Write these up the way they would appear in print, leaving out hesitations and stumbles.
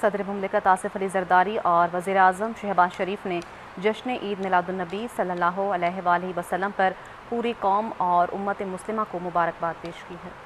صدر مملکت آصف علی زرداری اور وزیر اعظم شہباز شریف نے جشن عید میلاد النبی صلی اللہ علیہ وآلہ وسلم پر پوری قوم اور امت مسلمہ کو مبارکباد پیش کی ہے۔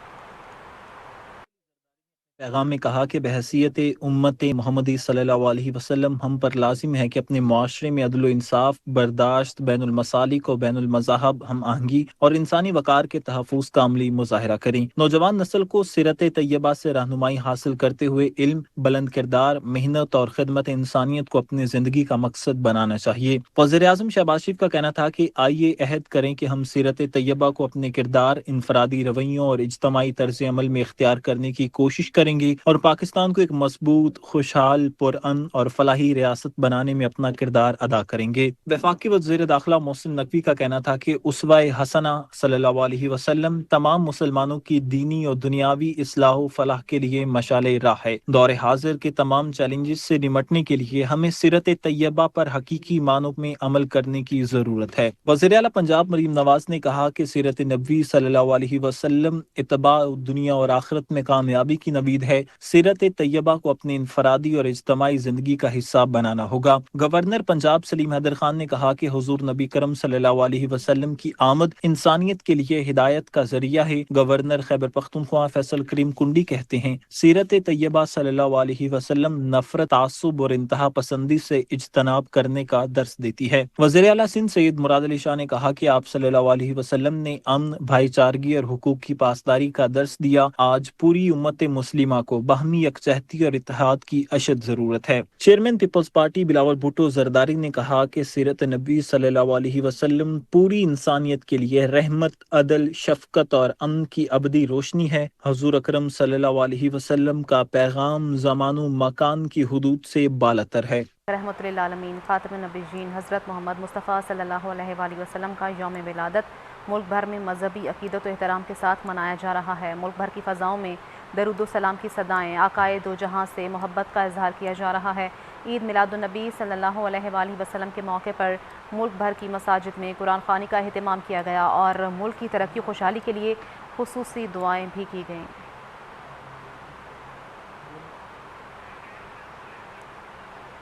پیغام میں کہا کہ بحیثیت امت محمدی صلی اللہ علیہ وسلم ہم پر لازم ہے کہ اپنے معاشرے میں عدل و انصاف، برداشت، بین المسالک و بین المذاہب، ہم آہنگی اور انسانی وقار کے تحفظ کا عملی مظاہرہ کریں۔ نوجوان نسل کو سیرت طیبہ سے رہنمائی حاصل کرتے ہوئے علم، بلند کردار، محنت اور خدمت انسانیت کو اپنی زندگی کا مقصد بنانا چاہیے۔ وزیر اعظم شہباز شریف کا کہنا تھا کہ آئیے عہد کریں کہ ہم سیرت طیبہ کو اپنے کردار، انفرادی رویوں اور اجتماعی طرز عمل میں اختیار کرنے کی کوشش کریں گے اور پاکستان کو ایک مضبوط، خوشحال، پرامن اور فلاحی ریاست بنانے میں اپنا کردار ادا کریں گے۔ وفاقی وزیر داخلہ محسن نقوی کا کہنا تھا کہ اسوہ حسنہ صلی اللہ علیہ وسلم تمام مسلمانوں کی دینی اور دنیاوی اصلاح و فلاح کے لیے مشعل راہ ہے۔ دور حاضر کے تمام چیلنجز سے نمٹنے کے لیے ہمیں سیرت طیبہ پر حقیقی معنوں میں عمل کرنے کی ضرورت ہے۔ وزیر اعلیٰ پنجاب مریم نواز نے کہا کہ سیرت نبوی صلی اللہ علیہ وسلم اتباع دنیا اور آخرت میں کامیابی کی نوید ہے۔ سیرت طیبہ کو اپنی انفرادی اور اجتماعی زندگی کا حصہ بنانا ہوگا۔ گورنر پنجاب سلیم حیدر خان نے کہا کہ حضور نبی کرم صلی اللہ علیہ وسلم کی آمد انسانیت کے لیے ہدایت کا ذریعہ ہے۔ گورنر خیبر پختونخوا فیصل کریم کنڈی کہتے ہیں، سیرت طیبہ صلی اللہ علیہ وسلم نفرت، تعصب اور انتہا پسندی سے اجتناب کرنے کا درس دیتی ہے۔ وزیر اعلیٰ سندھ سید مراد علی شاہ نے کہا کہ آپ صلی اللہ علیہ وسلم نے امن، بھائی چارگی اور حقوق کی پاسداری کا درس دیا۔ آج پوری امت مسلمہ کو باہمی یکجہتی اور اتحاد کی اشد ضرورت ہے۔ چیئرمین پیپلز پارٹی بلاول بھٹو زرداری نے کہا کہ سیرت نبی صلی اللہ علیہ وسلم پوری انسانیت کے لیے رحمت، عدل، شفقت اور امن کی ابدی روشنی ہے۔ حضور اکرم صلی اللہ علیہ وسلم کا پیغام زمان و مکان کی حدود سے بالاتر ہے۔ رحمت للعالمین خاتم النبیین حضرت محمد مصطفیٰ صلی اللہ علیہ وآلہ وسلم کا یوم ولادت ملک بھر میں مذہبی عقیدت و احترام کے ساتھ منایا جا رہا ہے۔ ملک بھر کی فضاؤں میں درود و سلام کی صدائیں، آقائے دو جہاں سے محبت کا اظہار کیا جا رہا ہے۔ عید میلاد النبی صلی اللہ علیہ وآلہ وسلم کے موقع پر ملک بھر کی مساجد میں قرآن خوانی کا اہتمام کیا گیا اور ملک کی ترقی و خوشحالی کے لیے خصوصی دعائیں بھی کی گئیں۔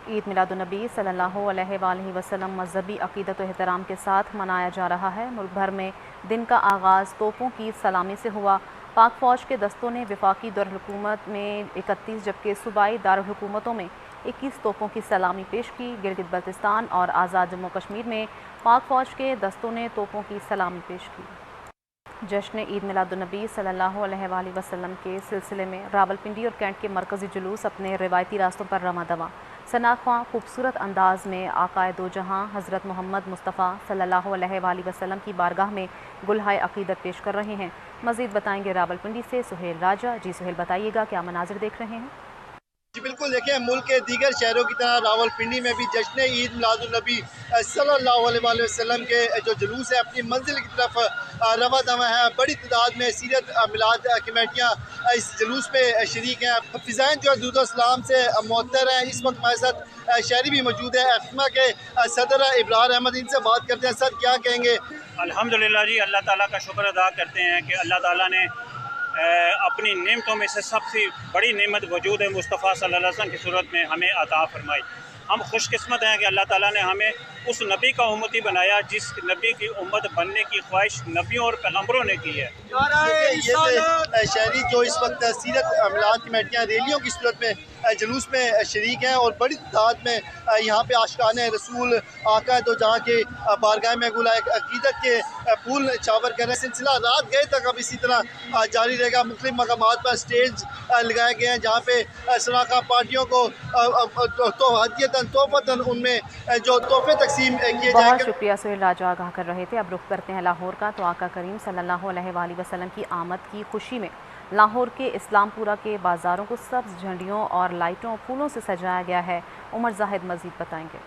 عید میلاد النبی صلی اللہ علیہ وآلہ وسلم مذہبی عقیدت و احترام کے ساتھ منایا جا رہا ہے۔ ملک بھر میں دن کا آغاز توپوں کی سلامی سے ہوا۔ پاک فوج کے دستوں نے وفاقی دارالحکومت میں 31 جبکہ صوبائی دارالحکومتوں میں 21 توپوں کی سلامی پیش کی۔ گلگت بلتستان اور آزاد جموں کشمیر میں پاک فوج کے دستوں نے توپوں کی سلامی پیش کی۔ جشن عید میلاد النبی صلی اللہ علیہ وآلہ وسلم کے سلسلے میں راولپنڈی اور کینٹ کے مرکزی جلوس اپنے روایتی راستوں پر رواں دواں۔ شناخواں خوبصورت انداز میں آقائے دو جہاں حضرت محمد مصطفیٰ صلی اللہ علیہ وآلہ وسلم کی بارگاہ میں گلہائے عقیدت پیش کر رہے ہیں۔ مزید بتائیں گے راولپنڈی سے سہیل راجہ۔ جی سہیل، بتائیے گا کیا مناظر دیکھ رہے ہیں؟ جی بالکل، دیکھیں ملک کے دیگر شہروں کی طرح راولپنڈی میں بھی جشن عید میلاد النبی صلی اللہ علیہ وآلہ وسلم کے جو جلوس ہے اپنی منزل کی طرف رواں دواں ہے۔ بڑی تعداد میں سیرت میلاد کمیٹیاں اس جلوس میں شریک ہیں۔ فضائیں جو درود و سلام سے معطر ہیں۔ اس وقت ہمارے ساتھ شہری بھی موجود ہے، ایفما کے صدر ابرار احمد، ان سے بات کرتے ہیں۔ سر کیا کہیں گے؟ الحمدللہ جی، اللہ تعالیٰ کا شکر ادا کرتے ہیں کہ اللہ تعالیٰ نے اپنی نعمتوں میں سے سب سے بڑی نعمت وجود مصطفیٰ صلی اللہ علیہ وسلم کی صورت میں ہمیں عطا فرمائی۔ ہم خوش قسمت ہیں کہ اللہ تعالیٰ نے ہمیں اس نبی کا امتی بنایا جس نبی کی امت بننے کی خواہش نبیوں اور پیغمبروں نے کی ہے۔ یہ شہری جو اس وقت سیرت میلاد کمیٹیاں ریلیوں کی صورت میں جلوس میں شریک ہیں اور بڑی تعداد میں یہاں پہ عاشقان رسول آقا دو جہاں کے بارگاہ میں گلہائے عقیدت کے پھول نچھاور کر رہے ہیں۔ سلسلہ رات گئے تک اب اسی طرح جاری رہے گا۔ مختلف مقامات پر سٹیج لگائے گئے ہیں جہاں پہ شراکا پارٹیوں کو ہدیتاً تحفتاً ان میں جو تحفے تقسیم کیے جائیں گے۔ بہت شکریہ سہیل راجہ، آگاہ کر رہے تھے۔ اب رخ کرتے ہیں لاہور کا، تو آقا کریم صلی اللہ علیہ وآلہ وسلم کی آمد کی خوشی میں لاہور کے اسلام پورہ کے بازاروں کو سبز جھنڈیوں اور لائٹوں پھولوں سے سجایا گیا ہے۔ عمر زاہد مزید بتائیں گے۔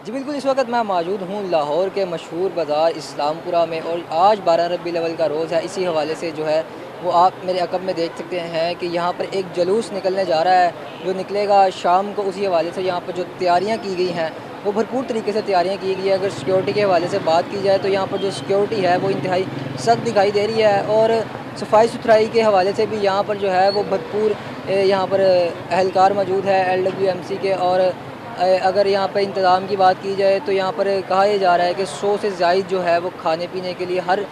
جی بالکل، اس وقت میں موجود ہوں لاہور کے مشہور بازار اسلام پورہ میں اور آج 12 ربیع الاول کا روز ہے۔ اسی حوالے سے جو ہے وہ آپ میرے عقب میں دیکھ سکتے ہیں کہ یہاں پر ایک جلوس نکلنے جا رہا ہے جو نکلے گا شام کو۔ اسی حوالے سے یہاں پر جو تیاریاں کی گئی ہیں وہ بھرپور طریقے سے تیاریاں کی گئی ہے۔ اگر سیکیورٹی کے حوالے سے بات کی جائے تو یہاں پر جو سیکیورٹی ہے وہ انتہائی سخت دکھائی دے رہی ہے اور صفائی ستھرائی کے حوالے سے بھی یہاں پر جو ہے وہ بھرپور यहाँ पर एहलकार मौजूद है LWMC के, और अगर यहाँ पर इंतज़ाम की बात की जाए तो यहाँ पर कहा यह जा रहा है कि 100 से ज़ायद जो है वो खाने पीने के लिए हर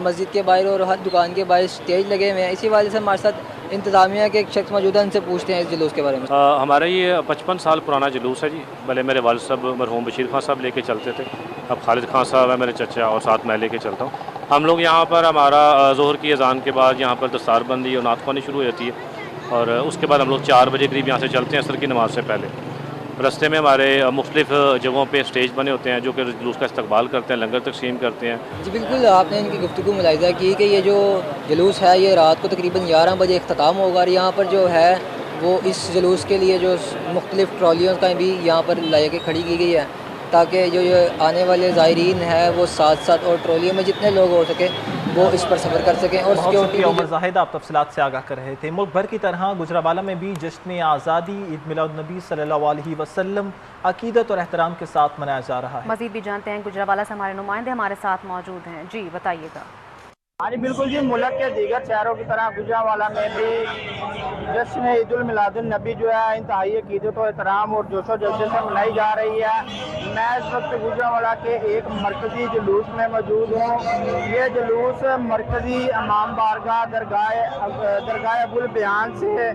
मस्जिद के बाहर और हर दुकान के बाहर स्टेज लगे हुए हैं। इसी वजह से हमारे साथ इंतज़ामिया के एक शख्स मौजूद हैं, उनसे पूछते हैं इस जुलूस के बारे में। हमारा ये 55 साल पुराना जुलूस है जी। पहले मेरे वालिद साहब मरहूम बशीर खान साहब लेके चलते थे, अब खालिद खान साहब है मेरे चचा, और साथ मैं लेके चलता हूँ। हम लोग यहाँ पर हमारा ज़ोहर की अज़ान के बाद यहाँ पर दस्तारबंदी और नात ख़्वानी शुरू हो जाती है, और उसके बाद हम लोग 4 बजे करीब यहाँ से चलते हैं असर की नमाज़ से पहले। रस्ते में हमारे मुख्तलिफ जगहों पे स्टेज बने होते हैं जो कि जुलूस का इस्तकबाल करते हैं, लंगर तकसीम करते हैं। जी बिल्कुल, आपने इनकी गुफ्तगू मुलाहिज़ा की कि ये जो जुलूस है ये रात को तकरीबन 11 बजे इख्तिताम होगा, और यहाँ पर जो है वो इस जुलूस के लिए जो मुख्तलिफ ट्रॉलियों का भी यहाँ पर ला के खड़ी की गई है, ताकि जो आने वाले ज़ायरीन हैं वो साथ साथ और ट्रॉलियों में जितने लोग हो सके वो इस पर सफ़र कर सकें। और सिक्योरिटी उमर जाहिद आप तफसीलात से आगाह कर रहे थे। मुल्क भर की तरह गुजरावाला में भी जश्न आज़ादी ईद मिलादुन्नबी सल्लल्लाहु अलैहि वसल्लम अकीदत और एहतराम के साथ मनाया जा रहा है। मज़ीद भी जानते हैं, गुजरावाला से हमारे नुमाइंदे हमारे साथ मौजूद हैं। जी बताइएगा। हाँ जी बिल्कुल जी, मुल्क के दीगर शहरों की तरह गुजरावाला में भी जश्न ईदुल मिलादुन्नबी जो है इंतहाई अकीदत और एहतराम और जोशो जज्बे से मनाई जा रही है। मैं इस वक्त गुजरावाला के एक मरकज़ी जुलूस में मौजूद हूँ। ये जुलूस मरकज़ी इमाम बारगाह दरगाह अबुल बयान से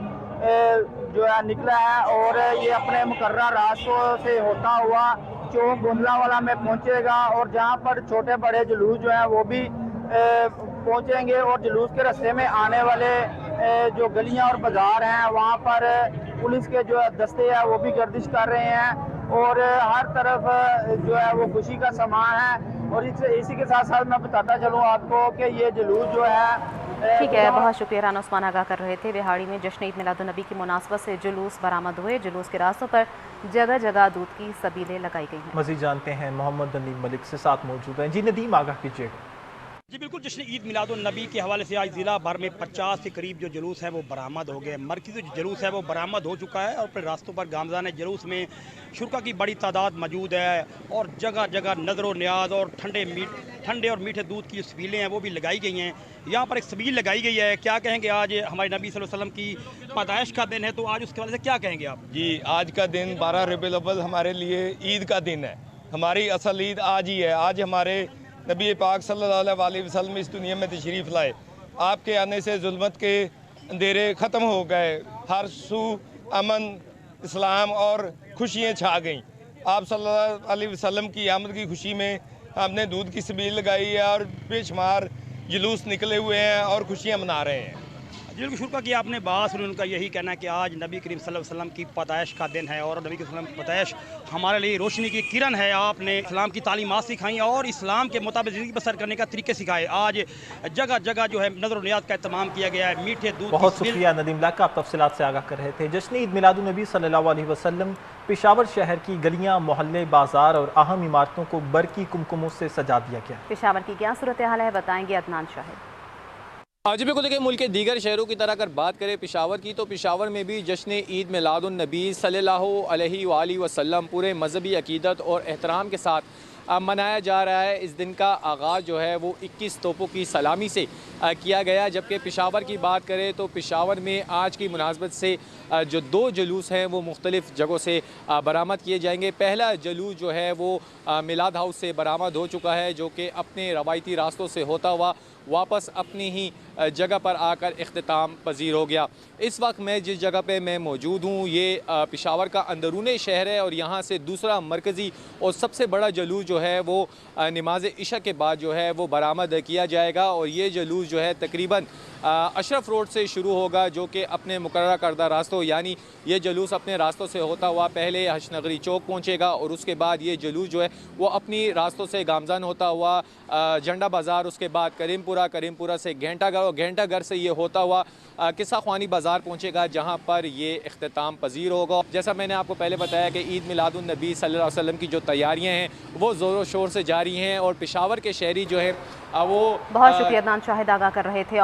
जो है निकला है, और ये अपने मुकर्रर रास्तों से होता हुआ चौक गुंजलावाला में पहुँचेगा, और जहाँ पर छोटे बड़े जुलूस जो हैं वो भी पहुंचेंगे, और जुलूस के रास्ते में आने वाले जो गलियां और बाजार हैं वहां पर पुलिस के जो दस्ते हैं वो भी गर्दिश कर रहे हैं, और हर तरफ जो है वो खुशी का सामान है। और इसी के साथ साथ मैं बताता चलूँ आपको कि ये जुलूस जो है ठीक है, बहुत शुक्रिया। राना उस्मान आगाह कर रहे थे। बिहाड़ी में जश्न ईद मिलादुन्नबी की मुनासबत से जुलूस बरामद हुए। जुलूस के रास्तों पर जगह जगह दूध की सबीलें लगाई गई हैं। मज़ीद जानते हैं, मोहम्मद नदीम मलिक से साथ मौजूद हैं। जी नदीम, आगाह कीजिएगा। जी बिल्कुल, जश्न ईद मिलादुन्नबी के हवाले से आज ज़िला भर में 50 के करीब जो जुलूस है वो बरामद हो गए। मरकज़ी जो जुलूस है वो बरामद हो चुका है, और फिर रास्तों पर गामज़ान जुलूस में शुरका की बड़ी तादाद मौजूद है, और जगह जगह नज़र न्याज और ठंडे और मीठे दूध की सबीलें हैं वो भी लगाई गई हैं। यहाँ पर एक सबील लगाई गई है। क्या कहेंगे, आज हमारे नबी सल्लल्लाहु अलैहि वसल्लम की पैदाइश का दिन है, तो आज उसके वजह से क्या कहेंगे आप? जी, आज का दिन 12 रबीउल अव्वल हमारे लिए ईद का दिन है। हमारी असल ईद आज ही है। आज हमारे नबी पाक सल्लल्लाहु अलैहि वसल्लम इस दुनिया में तशरीफ़ लाए। आपके आने से जुल्मत के अंधेरे ख़त्म हो गए, हर सू अमन, इस्लाम और खुशियाँ छा गईं। आप सल्लल्लाहु अलैहि वसल्लम की आमद की खुशी में हमने दूध की सबील लगाई है, और बेशुमार जुलूस निकले हुए हैं और खुशियाँ मना रहे हैं। जिनकी शुरू की आपने बात सुनी, उनका यही कहना है कि आज नबी करीम सल्लल्लाहु अलैहि वसल्लम की पैदाइश का दिन है, और नबी करीम सल्लल्लाहु अलैहि वसल्लम की पैदाइश हमारे लिए रोशनी की किरण है। आपने इस्लाम की तालीमात सिखाई और इस्लाम के मुताबिक ज़िंदगी बसर करने का तरीके सिखाए। आज जगह जगह जो है नज़र नियाज का एहतमाम किया गया है। मीठे दूध। बहुत शुक्रिया नदीम लाका, आप तफसीलात से आगाह कर रहे थे। जश्न ईद मिलादुन्नबी सल्लल्लाहु अलैहि वसल्लम पेशावर शहर की गलियां, मोहल्ले, बाजार और अहम इमारतों को बरकी कुमकुमों से सजा दिया गया। पेशावर की क्या सूरत हाल है, बताएंगे अदनान शाहिद। जी बिल्कुल, देखिए मुल्क के दीगर शहरों की तरह अगर बात करें पेशावर की, तो पेशावर में भी जश्न ईद मिलादुन्नबी सल्लल्लाहु अलैहि वसल्लम पूरे मजहबी अकीदत और एहतराम के साथ मनाया जा रहा है। इस दिन का आगाज़ जो है वो 21 तोपों की सलामी से किया गया। जबकि पेशावर की बात करें तो पेशावर में आज की मुनासबत से जो 2 जुलूस हैं वो मुख्तलिफ़ जगहों से बरामद किए जाएंगे। पहला जुलूस जो है वो मिलाद हाउस से बरामद हो चुका है, जो कि अपने रवायती रास्तों से होता हुआ वापस अपनी ही जगह पर आकर इख्तिताम पजीर हो गया। इस वक्त मैं जिस जगह पे मैं मौजूद हूँ ये पेशावर का अंदरून शहर है, और यहाँ से दूसरा मरकज़ी और सबसे बड़ा जुलूस जो है वो नमाज इशा के बाद जो है वो बरामद किया जाएगा। और ये जुलूस जो है तकरीबन अशरफ रोड से शुरू होगा, जो कि अपने मुकर्रर करदा रास्तों, यानी ये जुलूस अपने रास्तों से होता हुआ पहले हशनगरी चौक पहुँचेगा, और उसके बाद ये जुलूस जो है वो अपनी रास्तों से गामजान होता हुआ झंडा बाज़ार, उसके बाद करीमपुरा से घंटाघर, और घंटाघर से ये होता हुआ किस्सा ख्वानी बाज़ार पहुँचेगा, जहाँ पर ये इख्तिताम पजीर होगा। जैसा मैंने आपको पहले बताया कि ईद मिलादुन्नबी सल्लल्लाहु अलैहि वसल्लम की जो तैयारियाँ हैं वो ज़ोरों शोर से जारी हैं, और पेशावर के शहरी जो है वो बहुत शुक्रिया अदनान शाहिद आगाह कर रहे थे।